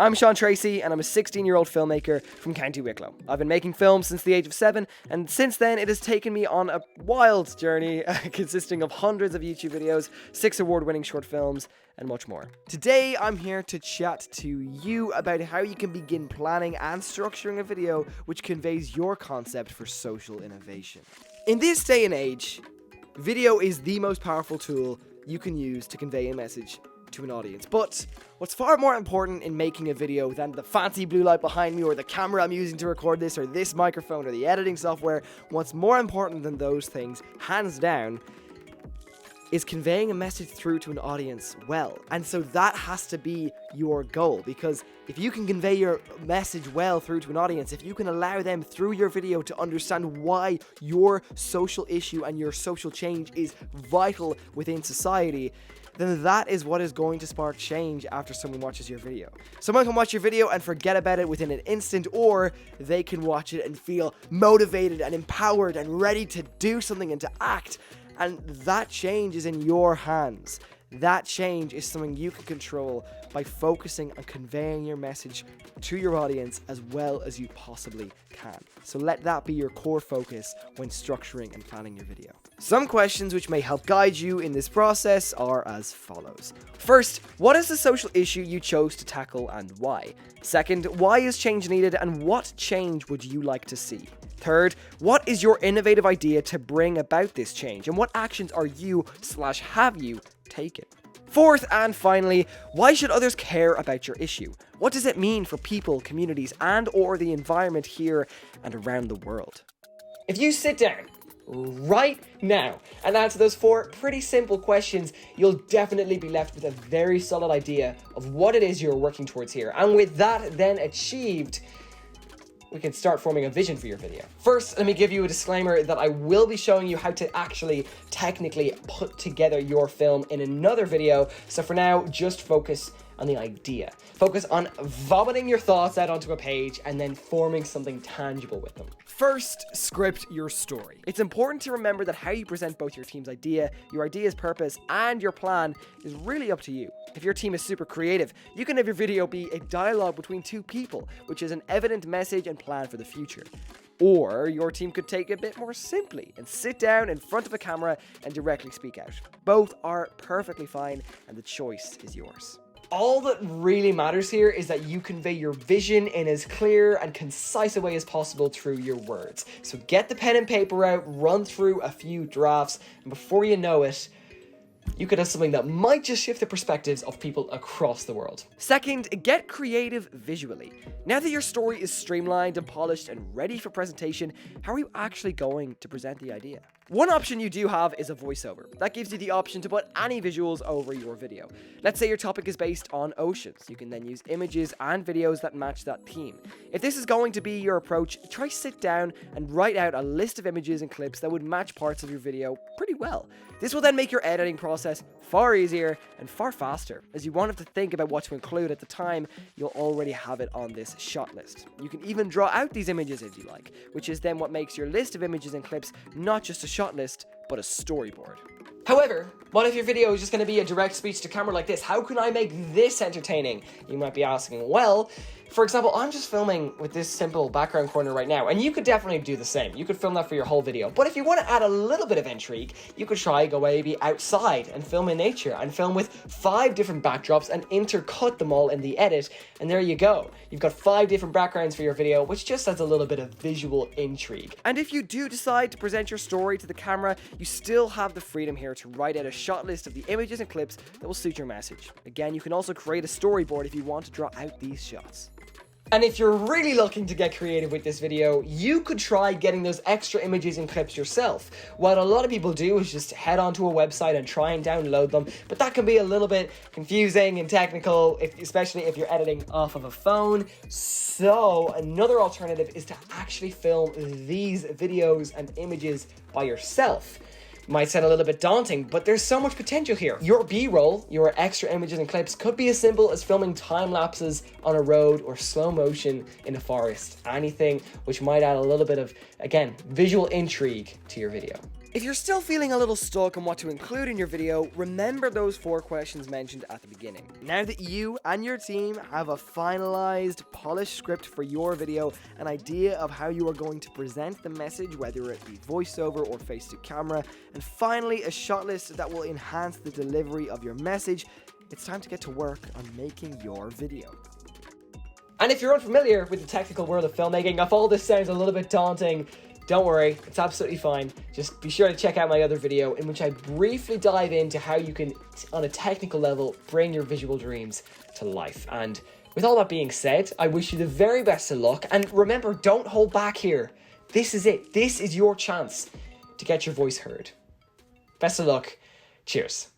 I'm Sean Tracy, and I'm a 16-year-old filmmaker from County Wicklow. I've been making films since the age of 7, and since then it has taken me on a wild journey consisting of hundreds of YouTube videos, 6 award-winning short films, and much more. Today I'm here to chat to you about how you can begin planning and structuring a video which conveys your concept for social innovation. In this day and age, video is the most powerful tool you can use to convey a message to an audience. But what's far more important in making a video than the fancy blue light behind me, or the camera I'm using to record this, or this microphone, or the editing software, what's more important than those things, hands down, is conveying a message through to an audience well. And so that has to be your goal, because if you can convey your message well through to an audience, if you can allow them through your video to understand why your social issue and your social change is vital within society, then that is what is going to spark change after someone watches your video. Someone can watch your video and forget about it within an instant, or they can watch it and feel motivated and empowered and ready to do something and to act. And that change is in your hands. That change is something you can control by focusing on conveying your message to your audience as well as you possibly can. So let that be your core focus when structuring and planning your video. Some questions which may help guide you in this process are as follows. First, what is the social issue you chose to tackle and why? Second, why is change needed and what change would you like to see? Third, what is your innovative idea to bring about this change, and what actions are you/have you taken? Fourth, and finally, why should others care about your issue? What does it mean for people, communities, and/or the environment here and around the world? If you sit down right now and answer those 4 pretty simple questions, you'll definitely be left with a very solid idea of what it is you're working towards here. And with that then achieved, we can start forming a vision for your video. First, let me give you a disclaimer that I will be showing you how to actually technically put together your film in another video. So for now, just focus on the idea. Focus on vomiting your thoughts out onto a page and then forming something tangible with them. First, script your story. It's important to remember that how you present both your team's idea, your idea's purpose, and your plan is really up to you. If your team is super creative, you can have your video be a dialogue between 2 people, which is an evident message and plan for the future. Or your team could take it a bit more simply and sit down in front of a camera and directly speak out. Both are perfectly fine, and the choice is yours. All that really matters here is that you convey your vision in as clear and concise a way as possible through your words. So get the pen and paper out, run through a few drafts, and before you know it, you could have something that might just shift the perspectives of people across the world. Second, get creative visually. Now that your story is streamlined and polished and ready for presentation, how are you actually going to present the idea? One option you do have is a voiceover. That gives you the option to put any visuals over your video. Let's say your topic is based on oceans. You can then use images and videos that match that theme. If this is going to be your approach, try sit down and write out a list of images and clips that would match parts of your video pretty well. This will then make your editing process far easier and far faster, as you won't have to think about what to include at the time. You'll already have it on this shot list. You can even draw out these images if you like, which is then what makes your list of images and clips not just a shot list, but a storyboard. However, what if your video is just going to be a direct speech to camera like this? How can I make this entertaining? You might be asking. Well, for example, I'm just filming with this simple background corner right now, and you could definitely do the same. You could film that for your whole video. But if you want to add a little bit of intrigue, you could try go maybe outside and film in nature and film with 5 different backdrops and intercut them all in the edit. And there you go. You've got 5 different backgrounds for your video, which just adds a little bit of visual intrigue. And if you do decide to present your story to the camera, you still have the freedom here to write out a shot list of the images and clips that will suit your message. Again, you can also create a storyboard if you want to draw out these shots. And if you're really looking to get creative with this video, you could try getting those extra images and clips yourself. What a lot of people do is just head onto a website and try and download them, but that can be a little bit confusing and technical, especially if you're editing off of a phone. So another alternative is to actually film these videos and images by yourself. Might sound a little bit daunting, but there's so much potential here. Your B-roll, your extra images and clips, could be as simple as filming time lapses on a road or slow motion in a forest. Anything which might add a little bit of, again, visual intrigue to your video. If you're still feeling a little stuck on what to include in your video, remember those 4 questions mentioned at the beginning. Now that you and your team have a finalized, polished script for your video, an idea of how you are going to present the message, whether it be voiceover or face to camera, and finally a shot list that will enhance the delivery of your message, it's time to get to work on making your video. And if you're unfamiliar with the technical world of filmmaking, if all this sounds a little bit daunting, don't worry, it's absolutely fine. Just be sure to check out my other video in which I briefly dive into how you can, on a technical level, bring your visual dreams to life. And with all that being said, I wish you the very best of luck. And remember, don't hold back here. This is it. This is your chance to get your voice heard. Best of luck. Cheers.